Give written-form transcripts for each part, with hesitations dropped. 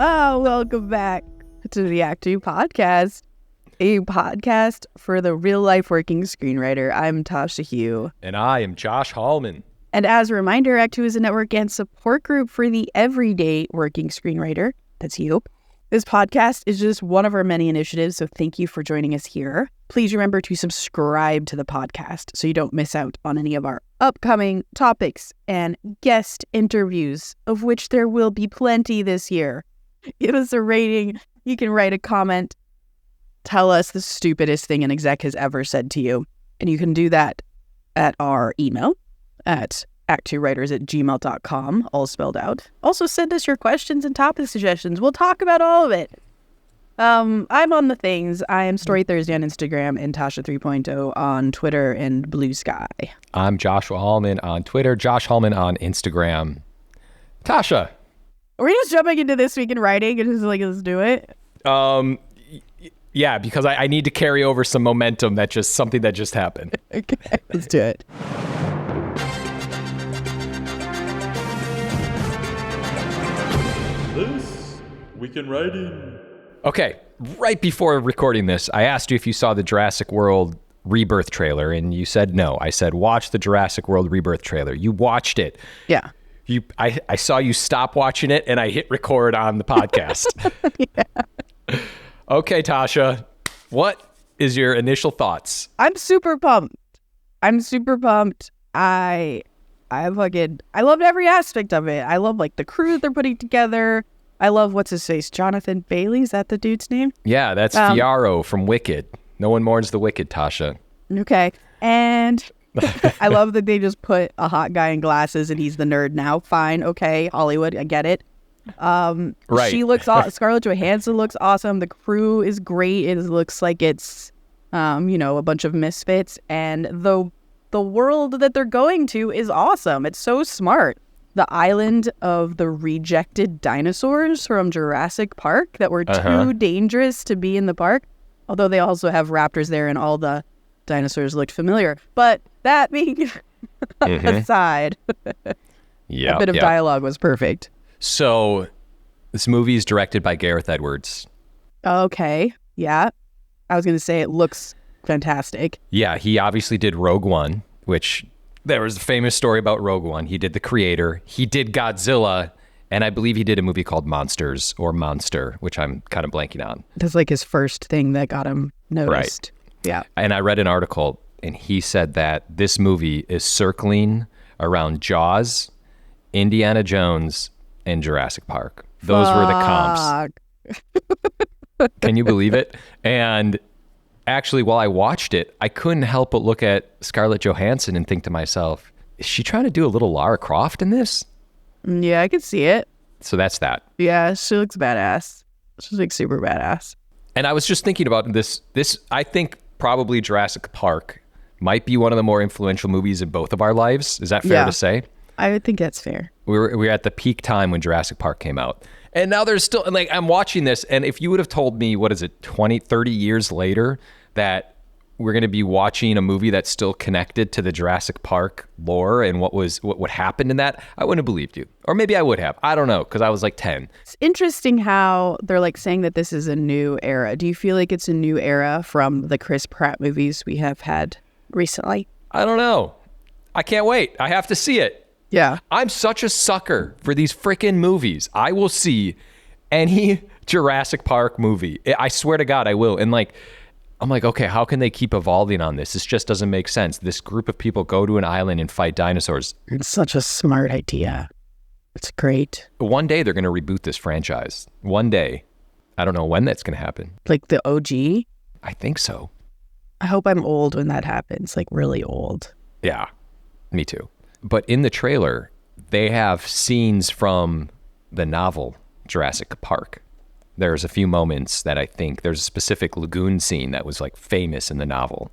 Oh, welcome back to the Act Two podcast, a podcast for the real-life working screenwriter. I'm Tasha Hugh. And I am Josh Hallman. And as a reminder, Act Two is a network and support group for the everyday working screenwriter. That's you. This podcast is just one of our many initiatives, so thank you for joining us here. Please remember to subscribe to the podcast so you don't miss out on any of our upcoming topics and guest interviews, of which there will be plenty this year. Give us a rating. You can write a comment. Tell us the stupidest thing an exec has ever said to you. And you can do that at our email at ActTwoWriters@gmail.com, all spelled out. Also, send us your questions and topic suggestions. We'll talk about all of it. I'm on the things. I am Story Thursday on Instagram and Tasha 3.0 on Twitter and Blue Sky. I'm Joshua Hallman on Twitter, Josh Hallman on Instagram. Tasha. Are we just jumping into This Week in Writing and just like, let's do it? Yeah, because I need to carry over some momentum something that just happened. Okay, let's do it. This Week in Writing. Okay, right before recording this, I asked you if you saw the Jurassic World Rebirth trailer, and you said no. I said, watch the Jurassic World Rebirth trailer. You watched it. Yeah. I saw you stop watching it, and I hit record on the podcast. Yeah. Okay, Tasha, what is your initial thoughts? I'm super pumped. I loved every aspect of it. I love like the crew they're putting together. I love what's his face, Jonathan Bailey. Is that the dude's name? Yeah, that's Fiaro from Wicked. No one mourns the wicked, Tasha. Okay, and I love that they just put a hot guy in glasses and he's the nerd now. Fine, okay, Hollywood, I get it. Right. She looks Scarlett Johansson looks awesome. The crew is great. It looks like it's a bunch of misfits, and the world that they're going to is awesome. It's so smart. The island of the rejected dinosaurs from Jurassic Park that were too dangerous to be in the park. Although they also have raptors there and all the dinosaurs looked familiar. But that being aside, a bit of dialogue was perfect. So this movie is directed by Gareth Edwards. Okay. Yeah. I was going to say it looks fantastic. Yeah, he obviously did Rogue One, which there was a famous story about Rogue One. He did The Creator. He did Godzilla. And I believe he did a movie called Monsters or Monster, which I'm kind of blanking on. That's like his first thing that got him noticed. Right. Yeah. And I read an article, and he said that this movie is circling around Jaws, Indiana Jones, and Jurassic Park. Those were the comps. Can you believe it? And actually, while I watched it, I couldn't help but look at Scarlett Johansson and think to myself, is she trying to do a little Lara Croft in this? Yeah, I could see it. So that's that. Yeah, she looks badass. She's like super badass. And I was just thinking about this, I think probably Jurassic Park might be one of the more influential movies in both of our lives. Is that fair to say? I would think that's fair. We were at the peak time when Jurassic Park came out. And now there's still, like, I'm watching this, and if you would have told me, 30 years later, that we're going to be watching a movie that's still connected to the Jurassic Park lore and what happened in that, I wouldn't have believed you. Or maybe I would have. I don't know, because I was like 10. It's interesting how they're like saying that this is a new era. Do you feel like it's a new era from the Chris Pratt movies we have had recently? I don't know. I can't wait. I have to see it. Yeah. I'm such a sucker for these freaking movies. I will see any Jurassic Park movie. I swear to God, I will. And I'm like, okay, how can they keep evolving on this? This just doesn't make sense. This group of people go to an island and fight dinosaurs. It's such a smart idea. It's great. One day they're going to reboot this franchise. One day. I don't know when that's going to happen. Like the OG? I think so. I hope I'm old when that happens, like really old. Yeah, me too. But in the trailer, they have scenes from the novel Jurassic Park. There's a few moments that I think there's a specific lagoon scene that was like famous in the novel.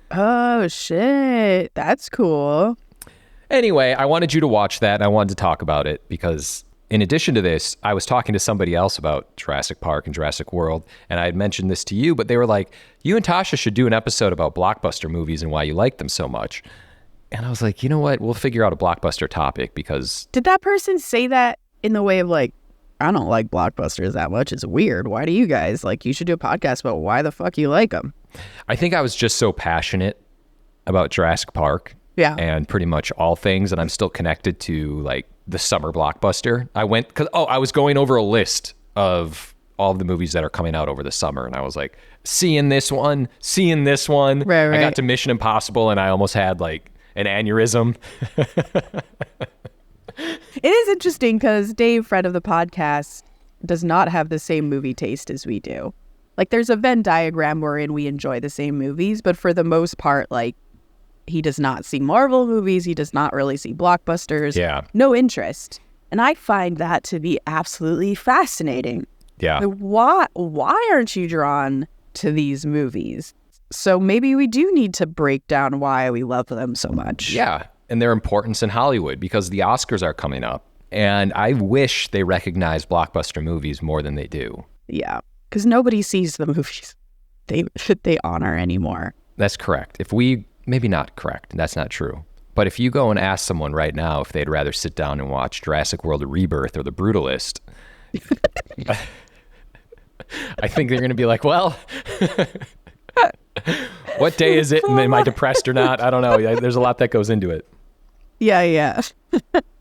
Oh, shit. That's cool. Anyway, I wanted you to watch that, and I wanted to talk about it because in addition to this, I was talking to somebody else about Jurassic Park and Jurassic World, and I had mentioned this to you, but they were like, you and Tasha should do an episode about blockbuster movies and why you like them so much. And I was like, you know what? We'll figure out a blockbuster topic because... Did that person say that in the way of like, I don't like blockbusters that much. It's weird. Why do you guys? Like, you should do a podcast about why the fuck you like them. I think I was just so passionate about Jurassic Park. Yeah. And pretty much all things. And I'm still connected to like the summer blockbuster. I was going over a list of all of the movies that are coming out over the summer. And I was like, seeing this one. Right. I got to Mission Impossible and I almost had like an aneurysm. It is interesting because Dave, friend of the podcast, does not have the same movie taste as we do. Like, there's a Venn diagram wherein we enjoy the same movies, but for the most part, like, he does not see Marvel movies. He does not really see blockbusters. Yeah. No interest. And I find that to be absolutely fascinating. Yeah. Like, why aren't you drawn to these movies? So maybe we do need to break down why we love them so much. Yeah. And their importance in Hollywood, because the Oscars are coming up. And I wish they recognize blockbuster movies more than they do. Yeah. Because nobody sees the movies they honor anymore. That's correct. Maybe not correct. That's not true. But if you go and ask someone right now if they'd rather sit down and watch Jurassic World Rebirth or The Brutalist, I think they're going to be like, well, what day is it? And am I depressed or not? I don't know. There's a lot that goes into it. Yeah.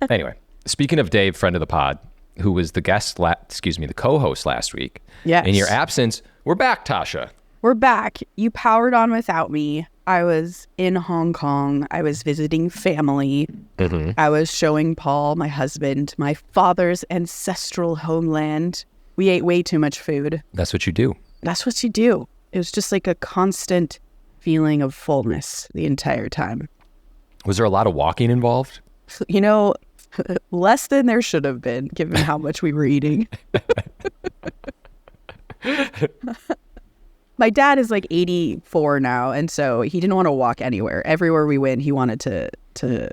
Anyway, speaking of Dave, friend of the pod, who was the the co-host last week. Yes. In your absence, we're back, Tasha. We're back. You powered on without me. I was in Hong Kong. I was visiting family. Mm-hmm. I was showing Paul, my husband, my father's ancestral homeland. We ate way too much food. That's what you do. That's what you do. It was just like a constant feeling of fullness the entire time. Was there a lot of walking involved? You know, less than there should have been, given how much we were eating. My dad is like 84 now, and so he didn't want to walk anywhere. Everywhere we went, he wanted to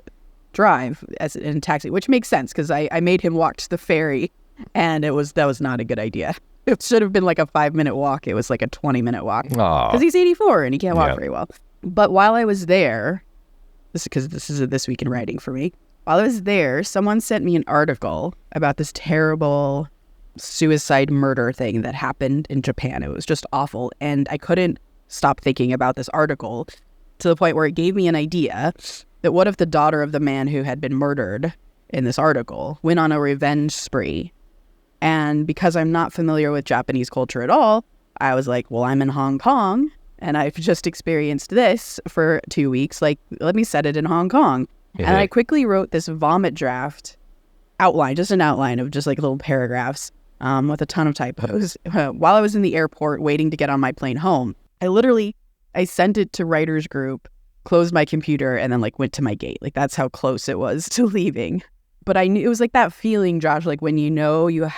drive in a taxi, which makes sense because I made him walk to the ferry, and that was not a good idea. It should have been like a 5-minute walk. It was like a 20-minute walk because he's 84 and he can't walk very well. But while I was there, this is This Week in Writing for me. While I was there, someone sent me an article about this terrible suicide murder thing that happened in Japan. It was just awful. And I couldn't stop thinking about this article to the point where it gave me an idea that what if the daughter of the man who had been murdered in this article went on a revenge spree? And because I'm not familiar with Japanese culture at all, I was like, well, I'm in Hong Kong and I've just experienced this for 2 weeks. Like, let me set it in Hong Kong. Mm-hmm. And I quickly wrote this vomit draft outline, just an outline of just like little paragraphs with a ton of typos. While I was in the airport waiting to get on my plane home, I sent it to writers group, closed my computer, and then like went to my gate. Like, that's how close it was to leaving. But I knew it was like that feeling, Josh, like when you know you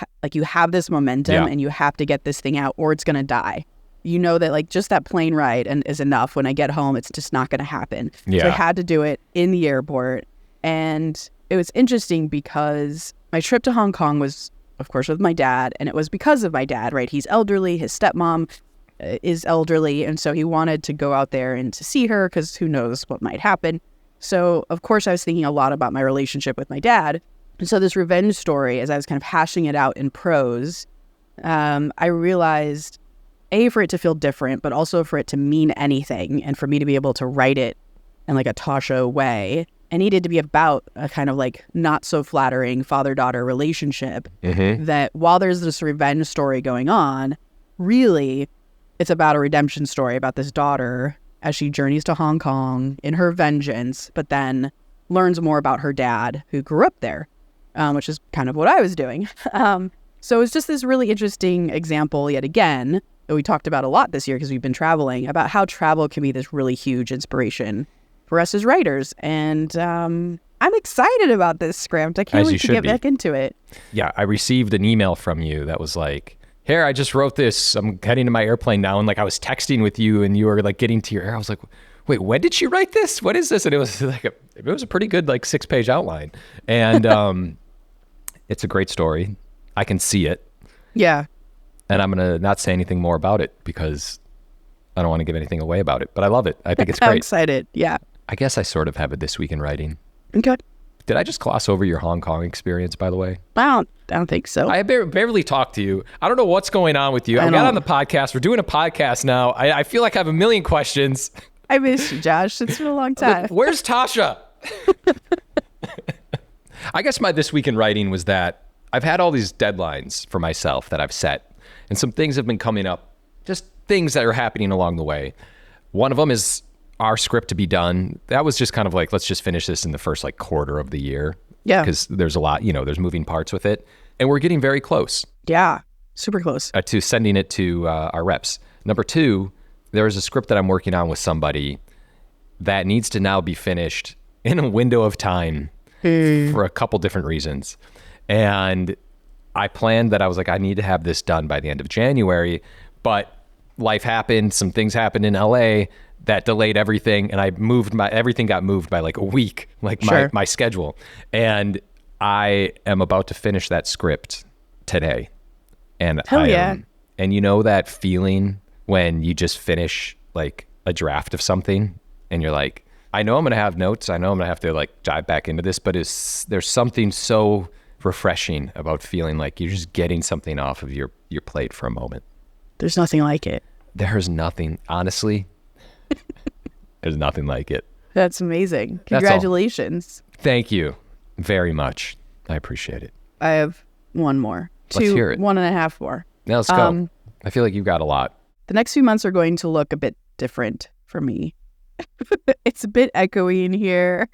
have this momentum and you have to get this thing out or it's going to die. You know that like just that plane ride is enough. When I get home, it's just not going to happen. Yeah. So I had to do it in the airport. And it was interesting because my trip to Hong Kong was, of course, with my dad. And it was because of my dad, right? He's elderly. His stepmom is elderly. And so he wanted to go out there and to see her because who knows what might happen. So, of course, I was thinking a lot about my relationship with my dad. And so this revenge story, as I was kind of hashing it out in prose, I realized, A, for it to feel different, but also for it to mean anything and for me to be able to write it in like a Tasha way, it needed to be about a kind of like not so flattering father-daughter relationship. Mm-hmm. That while there's this revenge story going on, really it's about a redemption story about this daughter as she journeys to Hong Kong in her vengeance, but then learns more about her dad who grew up there, which is kind of what I was doing. So it's just this really interesting example yet again that we talked about a lot this year because we've been traveling, about how travel can be this really huge inspiration for us as writers. And I'm excited about this script. I can't wait to get back into it. Yeah, I received an email from you that was like, here, I just wrote this. I'm heading to my airplane now. And like I was texting with you and you were like getting to your air. I was like, wait, when did she write this? What is this? And it was like it was a pretty good like 6-page outline. And it's a great story. I can see it. Yeah. And I'm going to not say anything more about it because I don't want to give anything away about it. But I love it. I think it's great. I'm excited. Yeah. I guess I sort of have it this week in writing. Okay. Did I just gloss over your Hong Kong experience, by the way? I don't think so. I barely talked to you. I don't know what's going on with you. I got on the podcast. We're doing a podcast now. I feel like I have a million questions. I missed you, Josh. It's been a long time. Where's Tasha? I guess my This Week in Writing was that I've had all these deadlines for myself that I've set, and some things have been coming up, just things that are happening along the way. One of them is our script to be done. That was just kind of like, let's just finish this in the first like quarter of the year. Yeah. Because there's a lot, there's moving parts with it. And we're getting very close. Yeah. Super close. To sending it to our reps. Number two, there is a script that I'm working on with somebody that needs to now be finished in a window of time for a couple different reasons. And I planned that I was like, I need to have this done by the end of January, but life happened. Some things happened in LA that delayed everything, and everything got moved by like a week, like my schedule. And I am about to finish that script today. And and you know that feeling when you just finish like a draft of something and you're like, I know I'm going to have notes. I know I'm going to have to like dive back into this, but there's something so refreshing about feeling like you're just getting something off of your plate for a moment. There's nothing like it. There's nothing, honestly. There's nothing like it. That's amazing. Congratulations. Thank you very much. I appreciate it. I have one more. Let's hear it. 1.5 more. Now let's go. I feel like you've got a lot. The next few months are going to look a bit different for me. It's a bit echoey in here,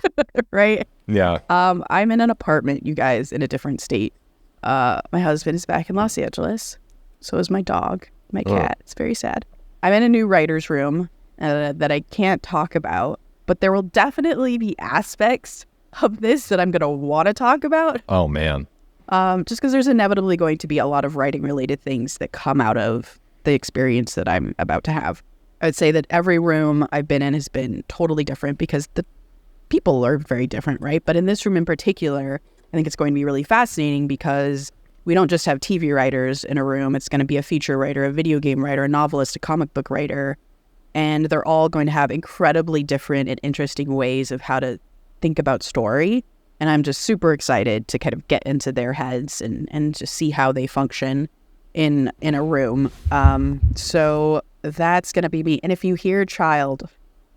right? Yeah. I'm in an apartment, you guys, in a different state. My husband is back in Los Angeles. So is my dog, my cat. It's very sad. I'm in a new writer's room that I can't talk about, but there will definitely be aspects of this that I'm going to want to talk about. Oh, man. Just because there's inevitably going to be a lot of writing-related things that come out of the experience that I'm about to have. I would say that every room I've been in has been totally different because the people are very different, right? But in this room in particular, I think it's going to be really fascinating because we don't just have TV writers in a room. It's going to be a feature writer, a video game writer, a novelist, a comic book writer. And they're all going to have incredibly different and interesting ways of how to think about story. And I'm just super excited to kind of get into their heads and just see how they function in a room. So that's going to be me. And if you hear a child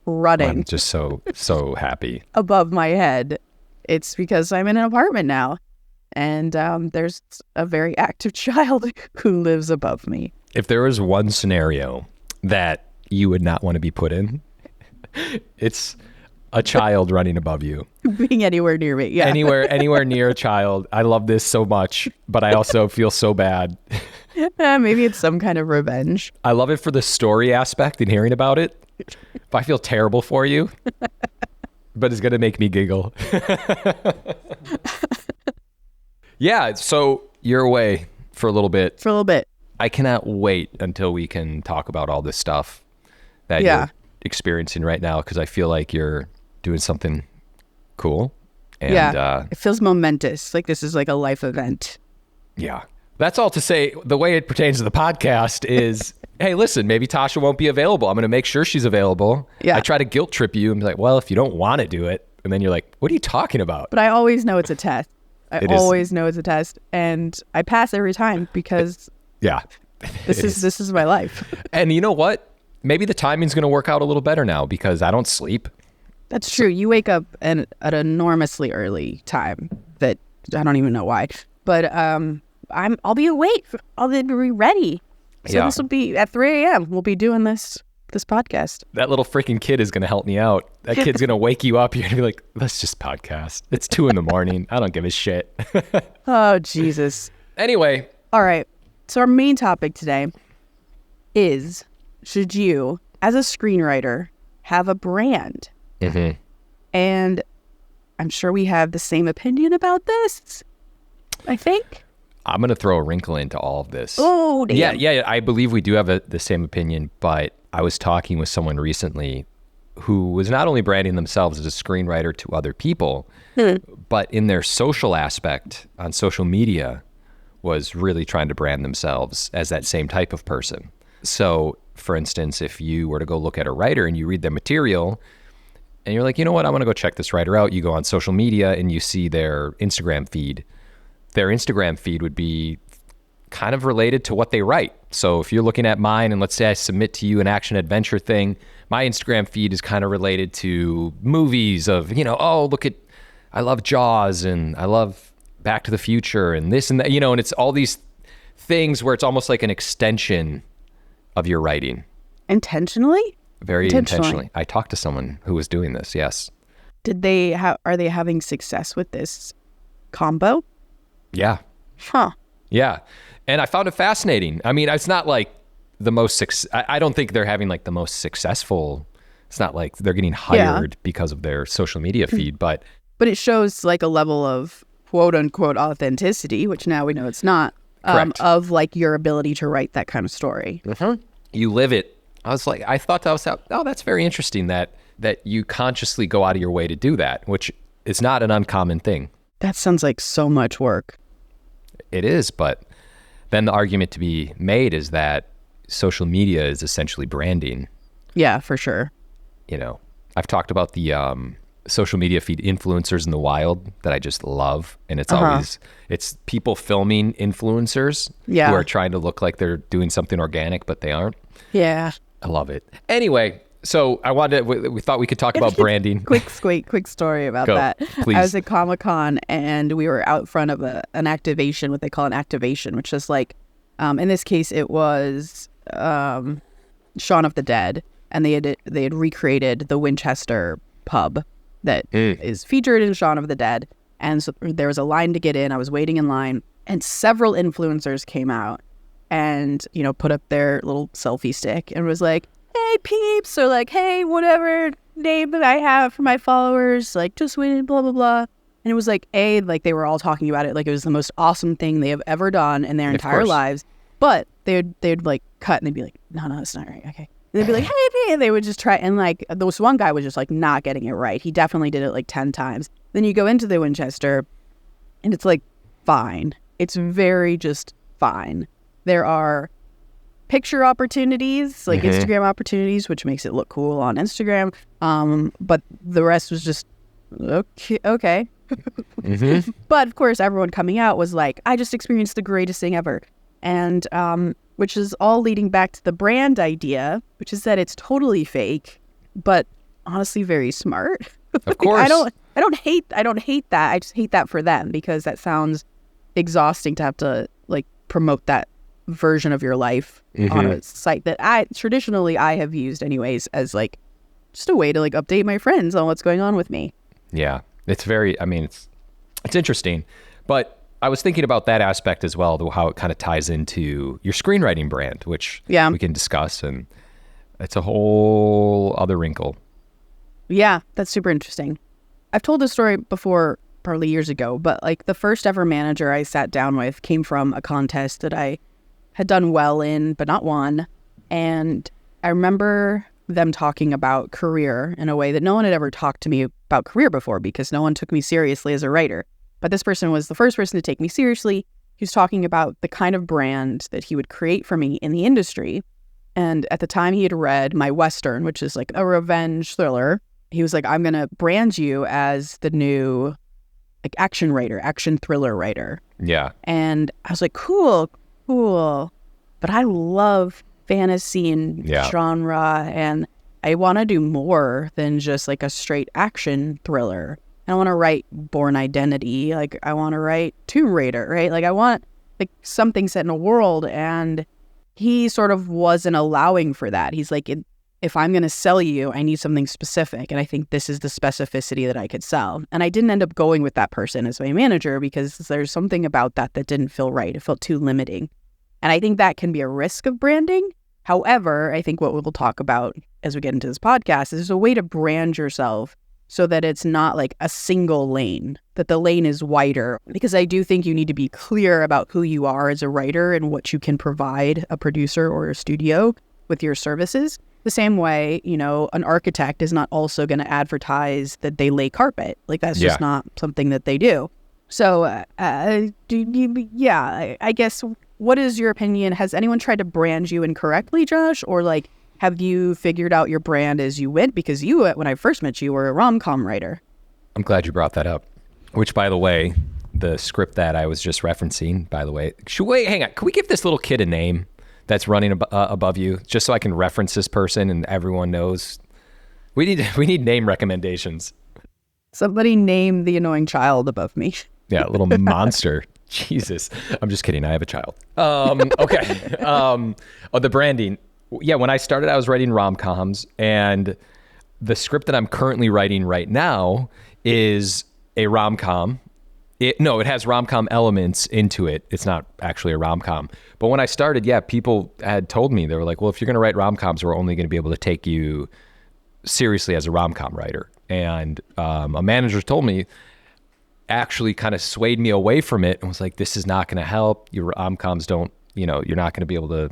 running... I'm just so happy. ...above my head, it's because I'm in an apartment now. And there's a very active child who lives above me. If there was one scenario that you would not want to be put in, it's a child running above you. Being anywhere near me, yeah. Anywhere near a child. I love this so much, but I also feel so bad. Maybe it's some kind of revenge. I love it for the story aspect and hearing about it. But I feel terrible for you, but it's going to make me giggle. Yeah, so you're away for a little bit. I cannot wait until we can talk about all this stuff that you're experiencing right now, because I feel like you're doing something cool. And it feels momentous. Like this is like a life event. Yeah. That's all to say, the way it pertains to the podcast is, hey, listen, maybe Tasha won't be available. I'm going to make sure she's available. Yeah. I try to guilt trip you and be like, well, if you don't want to do it. And then you're like, what are you talking about? But I always know it's a test. I always know it's a test. And I pass every time because this is my life. And you know what? Maybe the timing's going to work out a little better now because I don't sleep. That's true. You wake up at an enormously early time that I don't even know why. But I'll be awake. I'll be ready. So this will be at 3 a.m. We'll be doing this podcast. That little freaking kid is going to help me out. That kid's going to wake you up. You're going to be like, let's just podcast. It's 2 a.m. I don't give a shit. Oh, Jesus. Anyway. All right. So our main topic today is, should you, as a screenwriter, have a brand? Mm-hmm. And I'm sure we have the same opinion about this, I think. I'm going to throw a wrinkle into all of this. Oh, damn. Yeah, I believe we do have the same opinion, but I was talking with someone recently who was not only branding themselves as a screenwriter to other people, but in their social aspect on social media was really trying to brand themselves as that same type of person. So, for instance, if you were to go look at a writer and you read their material, and you're like, you know what, I want to go check this writer out. You go on social media and you see their Instagram feed. Their Instagram feed would be kind of related to what they write. So if you're looking at mine and let's say I submit to you an action adventure thing, my Instagram feed is kind of related to movies of, oh, look at, I love Jaws and I love Back to the Future and this and that, and it's all these things where it's almost like an extension of your writing. Intentionally? Very intentionally. I talked to someone who was doing this, yes. Are they having success with this combo? Yeah. Huh. Yeah. And I found it fascinating. I mean, it's not like the most, I don't think they're having like the most successful, it's not like they're getting hired because of their social media feed, but it shows like a level of quote unquote authenticity, which now we know it's not, of like your ability to write that kind of story. Mm-hmm. You live it. I thought to myself, oh, that's very interesting that you consciously go out of your way to do that, which is not an uncommon thing. That sounds like so much work. It is, but then the argument to be made is that social media is essentially branding. Yeah, for sure. I've talked about the social media feed influencers in the wild that I just love. And it's it's people filming influencers who are trying to look like they're doing something organic, but they aren't. Yeah. I love it. Anyway, so we thought we could talk about branding. quick story about that. Please. I was at Comic-Con and we were out front of an activation, what they call an activation, which is like, in this case, it was Shaun of the Dead. And they had recreated the Winchester pub that is featured in Shaun of the Dead. And so there was a line to get in. I was waiting in line and several influencers came out and, put up their little selfie stick and was like, hey, peeps, or like, hey, whatever name that I have for my followers, like, just win, blah, blah, blah. And it was like, like they were all talking about it like it was the most awesome thing they have ever done in their entire lives. But they'd like cut and they'd be like, no, that's not right. Okay. And they'd be like, hey, and they would just try. And like, this one guy was just like not getting it right. He definitely did it like 10 times. Then you go into the Winchester and it's like, fine. It's very just fine. There are picture opportunities, like Instagram opportunities, which makes it look cool on Instagram. But the rest was just, okay. But of course, everyone coming out was like, I just experienced the greatest thing ever. And which is all leading back to the brand idea, which is that it's totally fake, but honestly very smart. Of course. I don't hate that. I just hate that for them because that sounds exhausting to have to like promote that version of your life on a site that I have used anyways as like just a way to like update my friends on what's going on with me. Yeah. It's interesting, but I was thinking about that aspect as well, how it kind of ties into your screenwriting brand, which we can discuss, and it's a whole other wrinkle. Yeah, that's super interesting. I've told this story before, probably years ago, but like the first ever manager I sat down with came from a contest that I had done well in, but not won. And I remember them talking about career in a way that no one had ever talked to me about career before because no one took me seriously as a writer. But this person was the first person to take me seriously. He was talking about the kind of brand that he would create for me in the industry. And at the time he had read my Western, which is like a revenge thriller. He was like, I'm going to brand you as the new like action thriller writer. Yeah. And I was like, cool. But I love fantasy and genre. And I want to do more than just like a straight action thriller. I want to write Born Identity. Like, I want to write Tomb Raider, right? Like, I want like something set in a world. And he sort of wasn't allowing for that. He's like, if I'm going to sell you, I need something specific. And I think this is the specificity that I could sell. And I didn't end up going with that person as my manager because there's something about that didn't feel right. It felt too limiting. And I think that can be a risk of branding. However, I think what we will talk about as we get into this podcast is a way to brand yourself so that it's not like a single lane, that the lane is wider. Because I do think you need to be clear about who you are as a writer and what you can provide a producer or a studio with your services. The same way, an architect is not also going to advertise that they lay carpet. Like, that's just not something that they do. So, I guess, what is your opinion? Has anyone tried to brand you incorrectly, Josh? Or like, Have you figured out your brand as you went? Because you, when I first met you, were a rom-com writer. I'm glad you brought that up. Which, by the way, the script that I was just referencing, by the way, hang on. Can we give this little kid a name that's running above you, just so I can reference this person and everyone knows? We need name recommendations. Somebody name the annoying child above me. Yeah, little monster. Jesus. I'm just kidding. I have a child. Okay. The branding. Yeah, when I started, I was writing rom-coms, and the script that I'm currently writing right now is a rom-com. It has rom-com elements into it. It's not actually a rom-com. But when I started, people had told me, they were like, well, if you're going to write rom-coms, we're only going to be able to take you seriously as a rom-com writer. And a manager told me, actually kind of swayed me away from it and was like, this is not going to help. Your rom-coms don't, you're not going to be able to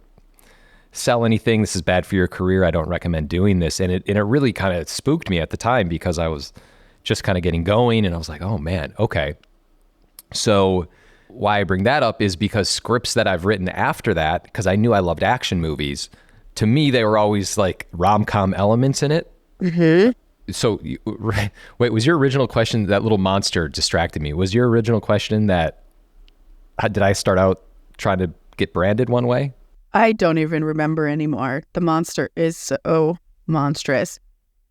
sell anything. This is bad for your career. I don't recommend doing this. And it really kind of spooked me at the time because I was just kind of getting going and I was like, oh man, okay. So why I bring that up is because scripts that I've written after that, because I knew I loved action movies, to me, they were always like rom-com elements in it. Mm-hmm. So wait, was your original question, that little monster distracted me. Was your original question that, did I start out trying to get branded one way? I don't even remember anymore. The monster is so monstrous.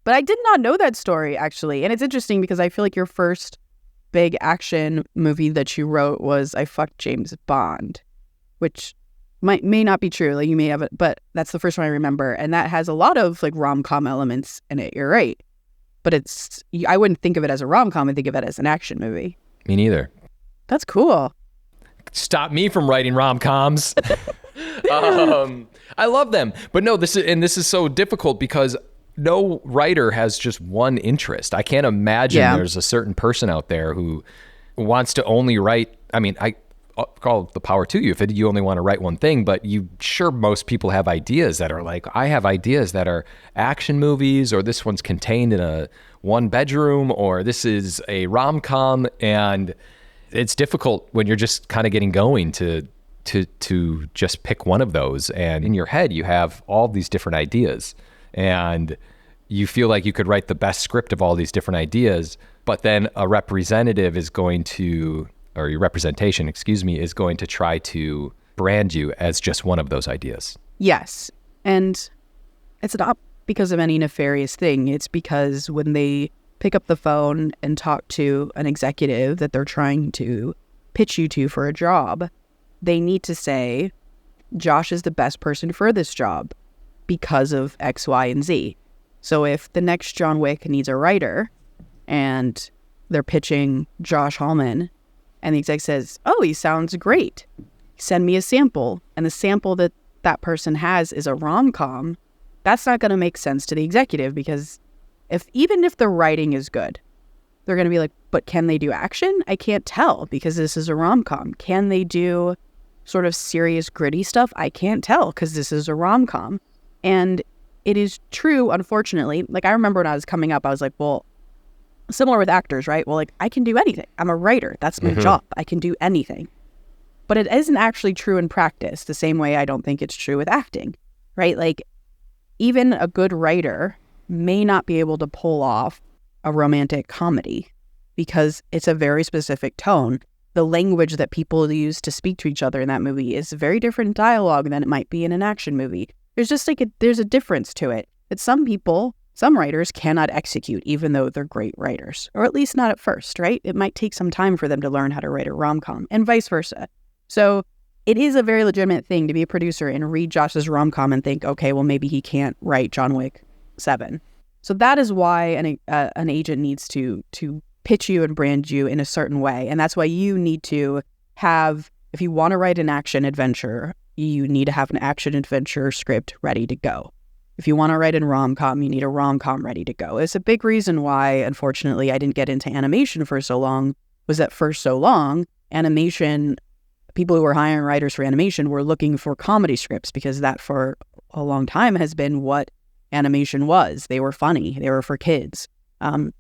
But I did not know that story, actually. And it's interesting because I feel like your first big action movie that you wrote was I Fucked James Bond, which may not be true. Like you may have it, but that's the first one I remember. And that has a lot of like rom-com elements in it. You're right. But I wouldn't think of it as a rom-com. I think of it as an action movie. Me neither. That's cool. Stop me from writing rom-coms. I love them. But no, this is so difficult because no writer has just one interest. I can't imagine there's a certain person out there who wants to only write. I mean, I call the power to you if you only want to write one thing, but most people have ideas that are like, I have ideas that are action movies, or this one's contained in a one bedroom, or this is a rom-com. And it's difficult when you're just kind of getting going to just pick one of those. And in your head, you have all these different ideas and you feel like you could write the best script of all these different ideas, but then a representative is going to, or your representation, is going to try to brand you as just one of those ideas. Yes. And it's not because of any nefarious thing. It's because when they pick up the phone and talk to an executive that they're trying to pitch you to for a job, they need to say, Josh is the best person for this job because of X, Y, and Z. So if the next John Wick needs a writer and they're pitching Josh Hallman, and the exec says, oh, he sounds great, send me a sample, and the sample that that person has is a rom-com, that's not going to make sense to the executive, because even if the writing is good, they're going to be like, but can they do action? I can't tell because this is a rom-com. Can they do sort of serious, gritty stuff? I can't tell because this is a rom-com. And it is true, unfortunately. Like, I remember when I was coming up, I was like, well, similar with actors, right? Well, like, I can do anything. I'm a writer. That's my job. I can do anything. But it isn't actually true in practice, the same way I don't think it's true with acting, right? Like, even a good writer may not be able to pull off a romantic comedy because it's a very specific tone. The language that people use to speak to each other in that movie is very different dialogue than it might be in an action movie. There's just like there's a difference to it that some writers cannot execute, even though they're great writers, or at least not at first, right? It might take some time for them to learn how to write a rom-com and vice versa. So it is a very legitimate thing to be a producer and read Josh's rom-com and think, okay, well, maybe he can't write John Wick 7. So that is why an agent needs to pitch you and brand you in a certain way. And that's why you need to have, if you want to write an action adventure, you need to have an action adventure script ready to go. If you want to write a rom-com, you need a rom-com ready to go. It's a big reason why, unfortunately, I didn't get into animation for so long, was that for so long, animation, people who were hiring writers for animation were looking for comedy scripts because that for a long time has been what animation was. They were funny. They were for kids.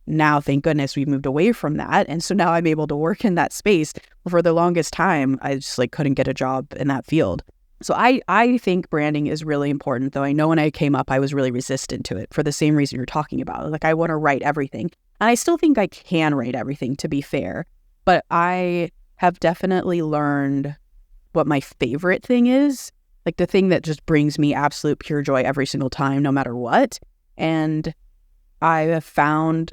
Now, thank goodness, we've moved away from that. And so now I'm able to work in that space. For the longest time, I just couldn't get a job in that field. So I think branding is really important, though I know when I came up, I was really resistant to it for the same reason you're talking about. Like, I want to write everything. And I still think I can write everything, to be fair. But I have definitely learned what my favorite thing is, like the thing that just brings me absolute pure joy every single time, no matter what. And I have found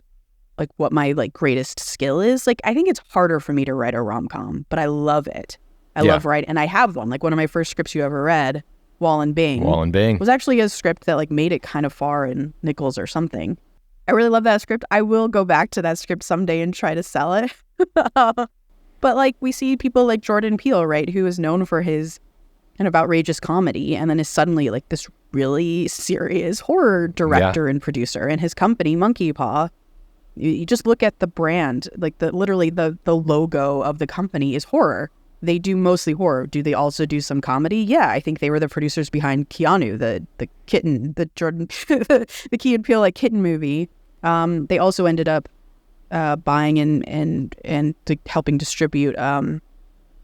like what my like greatest skill is. Like, I think it's harder for me to write a rom-com, but I love it. I love writing, and I have one. Like, one of my first scripts you ever read, Wall and Bing, was actually a script that like made it kind of far in Nichols or something. I really love that script. I will go back to that script someday and try to sell it. But like, we see people like Jordan Peele, right, who is known for his kind of outrageous comedy, and then is suddenly like this really serious horror director and producer, and his company Monkey Paw. You just look at the brand, like literally the logo of the company is horror. They do mostly horror. Do they also do some comedy? Yeah, I think they were the producers behind Keanu, the kitten, the Jordan, the Key and Peele like kitten movie. They also ended up buying and helping distribute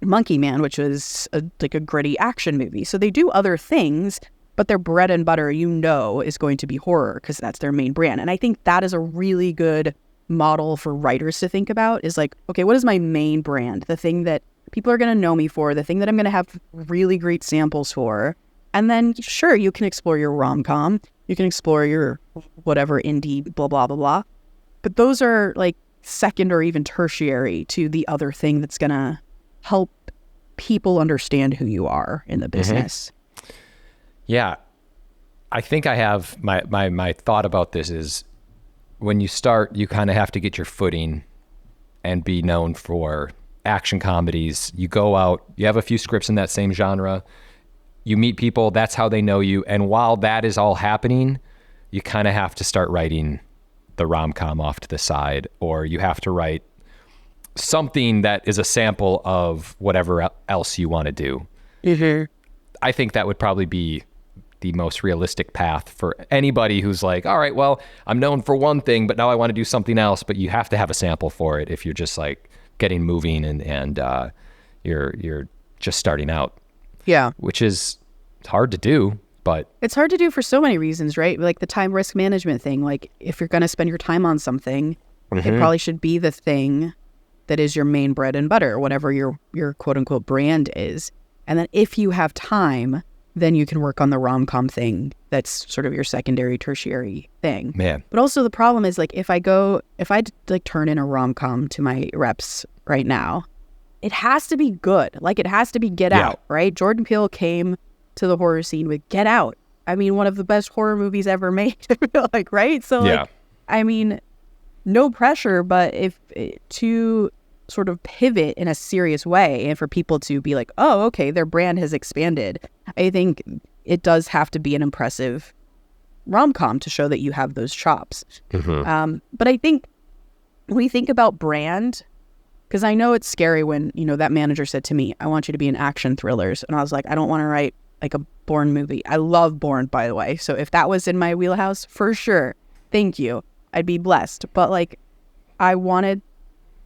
Monkey Man, which was like a gritty action movie. So they do other things, but their bread and butter, is going to be horror because that's their main brand. And I think that is a really good model for writers to think about, is like, okay, what is my main brand? The thing that people are going to know me for, the thing that I'm going to have really great samples for. And then, sure, you can explore your rom-com. You can explore your whatever indie, blah, blah, blah, blah. But those are like second or even tertiary to the other thing that's going to help people understand who you are in the business. Yeah. I think I have my thought about this is when you start, you kind of have to get your footing and be known for action comedies. You go out, you have a few scripts in that same genre, you meet people, that's how they know you. And while that is all happening, you kind of have to start writing the rom-com off to the side, or you have to write something that is a sample of whatever else you want to do. I think that would probably be the most realistic path for anybody who's like, all right, well, I'm known for one thing, but now I want to do something else. But you have to have a sample for it if you're just like getting moving and you're just starting out. Yeah. Which is hard to do, but it's hard to do for so many reasons, right? Like the time risk management thing. Like, if you're going to spend your time on something, it probably should be the thing that is your main bread and butter, whatever your quote unquote brand is. And then if you have time, then you can work on the rom-com thing that's sort of your secondary, tertiary thing. Man. But also the problem is, like, if I like turn in a rom-com to my reps right now, it has to be good. Like, it has to be Get Out, right? Jordan Peele came to the horror scene with Get Out. I mean, one of the best horror movies ever made, I feel like, right? So, like, I mean, no pressure, but to sort of pivot in a serious way and for people to be like, oh, okay, their brand has expanded, I think it does have to be an impressive rom-com to show that you have those chops. But I think when we think about brand, because I know it's scary when, that manager said to me, I want you to be in action thrillers. And I was like, I don't want to write like a Bourne movie. I love Bourne, by the way. So if that was in my wheelhouse, for sure, thank you. I'd be blessed. But like, I wanted,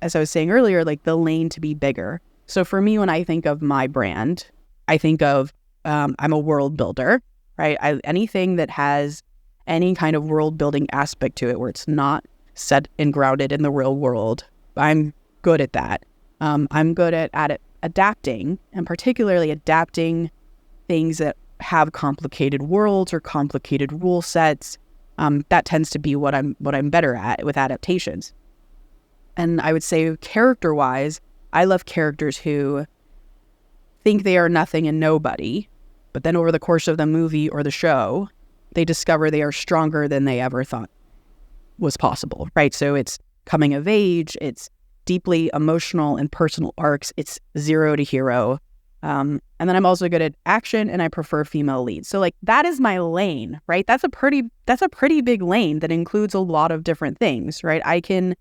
as I was saying earlier, like the lane to be bigger. So for me, when I think of my brand, I think of I'm a world builder, right? Anything that has any kind of world building aspect to it where it's not set and grounded in the real world, I'm good at that. I'm good at adapting, and particularly adapting things that have complicated worlds or complicated rule sets. That tends to be what I'm better at with adaptations. And I would say character-wise, I love characters who think they are nothing and nobody, but then over the course of the movie or the show, they discover they are stronger than they ever thought was possible, right? So it's coming of age, it's deeply emotional and personal arcs, it's zero to hero. And then I'm also good at action, and I prefer female leads. So like, that is my lane, right? That's a pretty big lane that includes a lot of different things, right? I can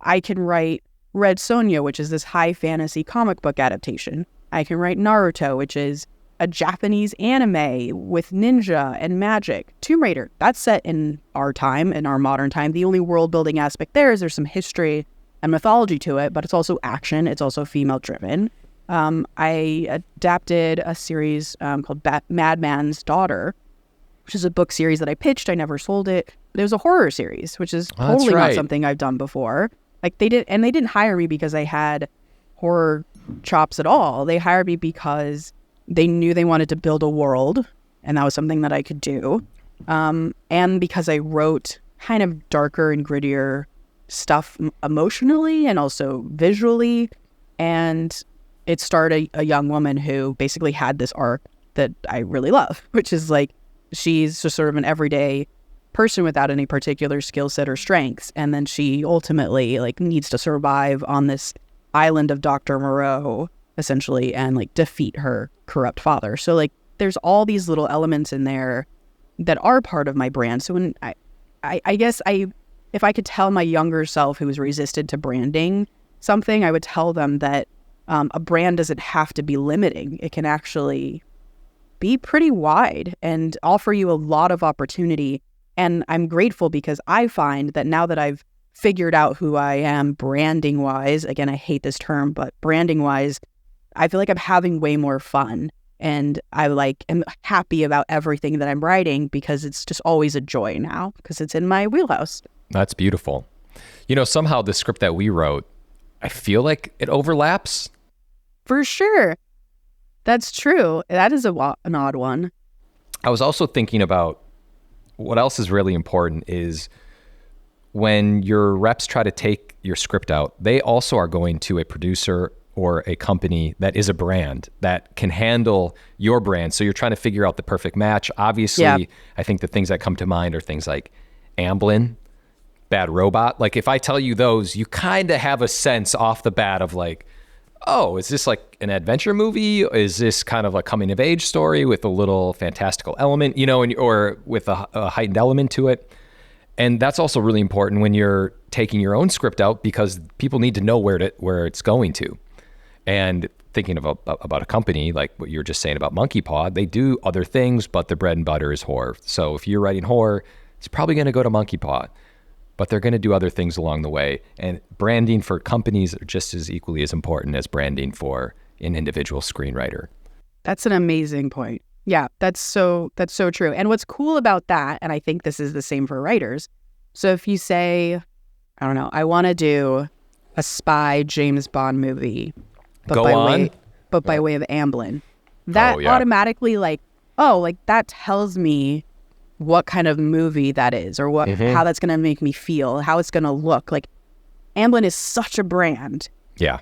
write Red Sonja, which is this high fantasy comic book adaptation. I can write Naruto, which is a Japanese anime with ninja and magic. Tomb Raider, that's set in our time, in our modern time. The only world building aspect there is there's some history and mythology to it, but it's also action. It's also female driven. I adapted a series called Madman's Daughter, which is a book series that I pitched. I never sold it. But it was a horror series, which is totally not something I've done before. Like they didn't hire me because I had horror chops at all. They hired me because they knew they wanted to build a world, and that was something that I could do. And because I wrote kind of darker and grittier stuff emotionally and also visually. And it starred a young woman who basically had this arc that I really love, which is like, she's just sort of an everyday person without any particular skill set or strengths. And then she ultimately like needs to survive on this island of Dr. Moreau, essentially, and like defeat her corrupt father. So like there's all these little elements in there that are part of my brand. So when I guess if I could tell my younger self who was resistant to branding something, I would tell them that a brand doesn't have to be limiting. It can actually be pretty wide and offer you a lot of opportunity. And I'm grateful because I find that now that I've figured out who I am branding wise, again, I hate this term, but branding wise, I feel like I'm having way more fun. And I am happy about everything that I'm writing because it's just always a joy now because it's in my wheelhouse. That's beautiful. Somehow the script that we wrote, I feel like it overlaps. For sure. That's true. That is an odd one. I was also thinking about what else is really important is when your reps try to take your script out, they also are going to a producer or a company that is a brand that can handle your brand. So you're trying to figure out the perfect match. Obviously, yeah. I think the things that come to mind are things like Amblin, Bad Robot. Like if I tell you those, you kind of have a sense off the bat of like, oh, is this like an adventure movie? Is this kind of a coming of age story with a little fantastical element, or with a heightened element to it? And that's also really important when you're taking your own script out because people need to know where it's going to. And thinking about a company like what you were just saying about Monkey Paw, they do other things, but the bread and butter is horror. So if you're writing horror, it's probably going to go to Monkey Paw, but they're going to do other things along the way. And branding for companies are just as equally as important as branding for an individual screenwriter. That's an amazing point. Yeah, that's so true. And what's cool about that, and I think this is the same for writers. So if you say, I don't know, I want to do a spy James Bond movie, but by way of Amblin, that automatically that tells me what kind of movie that is or how that's going to make me feel, how it's going to look. Like Amblin is such a brand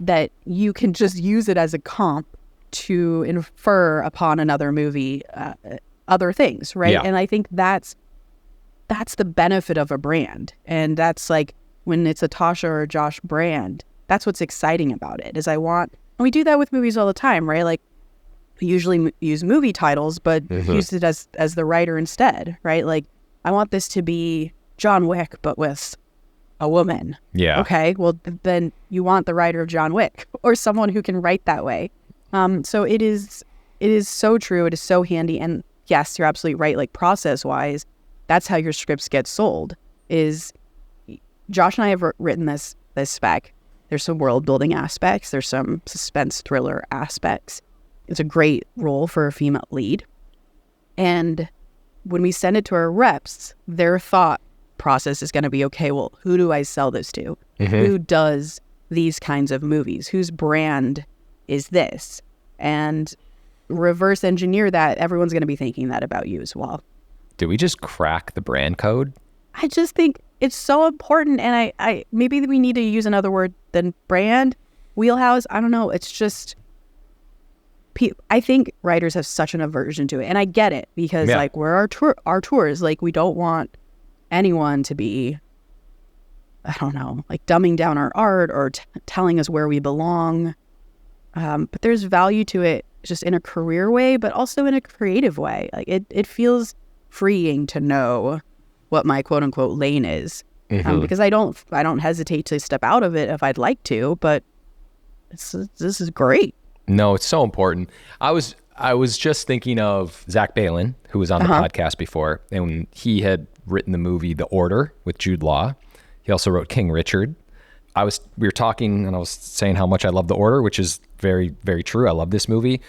that you can just use it as a comp to infer upon another movie, other things, right? Yeah. And I think that's the benefit of a brand. And that's like when it's a Tasha or a Josh brand, that's what's exciting about it and we do that with movies all the time, right? Like we usually use movie titles, but use it as the writer instead, right? Like I want this to be John Wick, but with a woman. Yeah. Okay. Well, then you want the writer of John Wick or someone who can write that way. So it is so true. It is so handy. And yes, you're absolutely right. Like process wise, that's how your scripts get sold. Is Josh and I have written this spec. There's some world building aspects. There's some suspense thriller aspects. It's a great role for a female lead. And when we send it to our reps, their thought process is going to be, okay, well, who do I sell this to? Who does these kinds of movies? Whose brand is this? And reverse engineer that. Everyone's going to be thinking that about you as well. Did we just crack the brand code? I just think it's so important. And I maybe we need to use another word than brand, wheelhouse. I don't know. It's just, I think writers have such an aversion to it. And I get it because like we're our tours, like we don't want anyone to be, I don't know, like dumbing down our art or telling us where we belong. But there's value to it just in a career way, but also in a creative way. Like it feels freeing to know what my quote unquote lane is, because I don't hesitate to step out of it if I'd like to, but this is great. No, it's so important. I was just thinking of Zach Balin, who was on the podcast before, and he had written the movie The Order with Jude Law. He also wrote King Richard. We were talking and I was saying how much I love The Order, which is very, very true. I love this movie.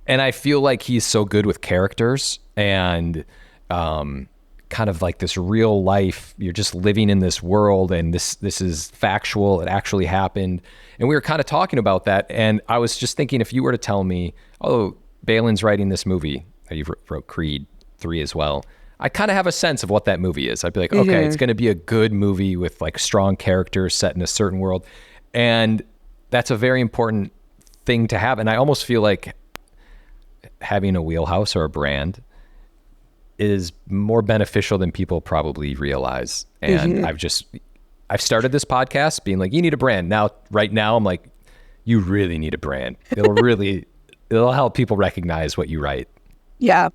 And I feel like he's so good with characters and kind of like this real life. You're just living in this world, and this is factual. It actually happened. And we were kind of talking about that. And I was just thinking, if you were to tell me, oh, Balin's writing this movie, you wrote Creed 3 as well, I kind of have a sense of what that movie is. I'd be like, okay, it's going to be a good movie with like strong characters set in a certain world. And that's a very important thing to have. And I almost feel like having a wheelhouse or a brand is more beneficial than people probably realize. And I've started this podcast being like, you need a brand. Right now, I'm like, you really need a brand. It'll help people recognize what you write. Yeah.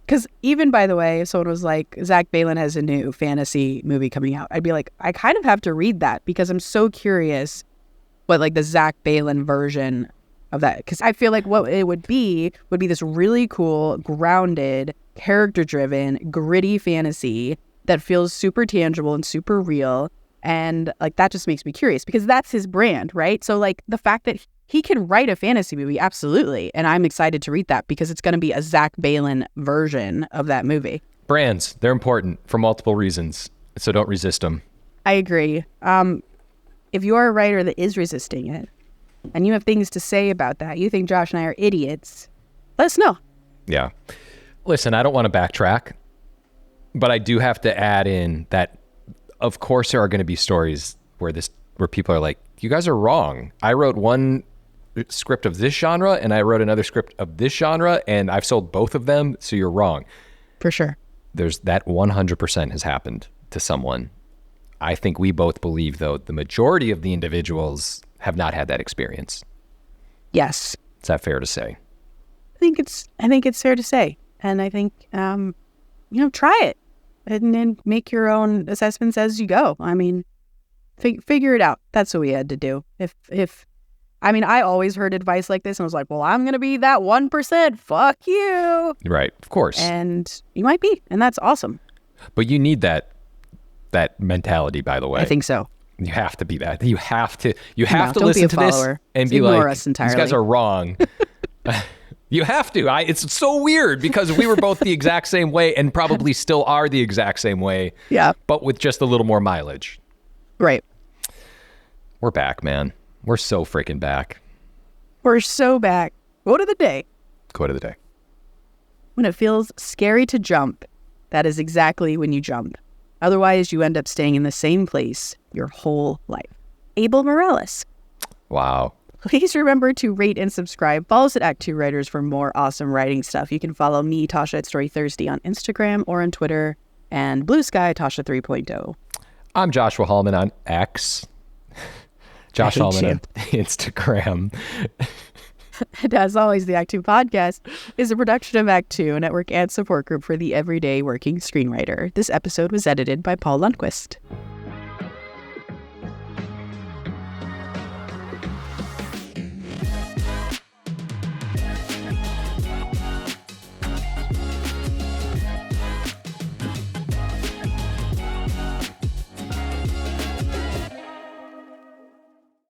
Because even, by the way, if someone was like, Zach Balan has a new fantasy movie coming out, I'd be like, I kind of have to read that because I'm so curious what like the Zach Balan version of that. Because I feel like what it would be this really cool, grounded, character-driven, gritty fantasy that feels super tangible and super real. And like that just makes me curious because that's his brand, right? So like the fact that he can write a fantasy movie, absolutely. And I'm excited to read that because it's going to be a Zach Balan version of that movie. Brands, they're important for multiple reasons. So don't resist them. I agree. If you're a writer that is resisting it and you have things to say about that, you think Josh and I are idiots, let us know. Yeah. Listen, I don't want to backtrack, but I do have to add in that, of course, there are going to be stories where people are like, you guys are wrong. I wrote one script of this genre and I wrote another script of this genre and I've sold both of them, so you're wrong. For sure. There's that 100% has happened to someone. I think we both believe, though, the majority of the individuals have not had that experience. Yes. Is that fair to say? I think it's fair to say. And I think, try it and then make your own assessments as you go. I mean, figure it out. That's what we had to do. I always heard advice like this and was like, well, I'm going to be that 1%. Fuck you. Right. Of course. And you might be. And that's awesome. But you need that mentality, by the way. I think so. You have to be that. You have to listen to this and be Ignore like, us entirely. These guys are wrong. You have to. It's so weird because we were both the exact same way and probably still are the exact same way. Yeah. But with just a little more mileage. Right. We're back, man. We're so freaking back. We're so back. Quote of the day. Quote of the day. When it feels scary to jump, that is exactly when you jump. Otherwise, you end up staying in the same place your whole life. Abel Morales. Wow. Please remember to rate and subscribe. Follow us at ActTwoWriters for more awesome writing stuff. You can follow me, Tasha, at Story Thursday on Instagram or on Twitter, and Blue Sky, Tasha 3.0. I'm Joshua Hallman on X. Josh Hallman on Instagram. And as always, the Act Two podcast is a production of Act Two, a network and support group for the everyday working screenwriter. This episode was edited by Paul Lundquist.